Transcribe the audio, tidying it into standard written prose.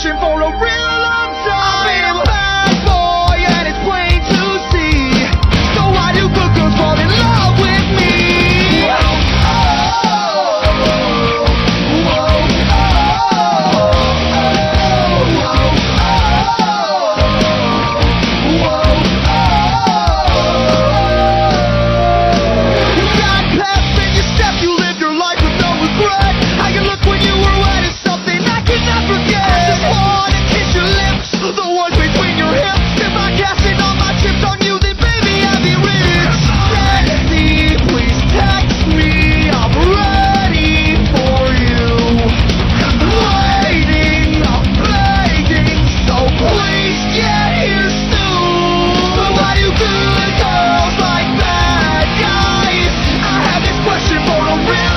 question for a real long time. I've been a bad boy and it's plain to see. So why do good girls fall in love with me? For a real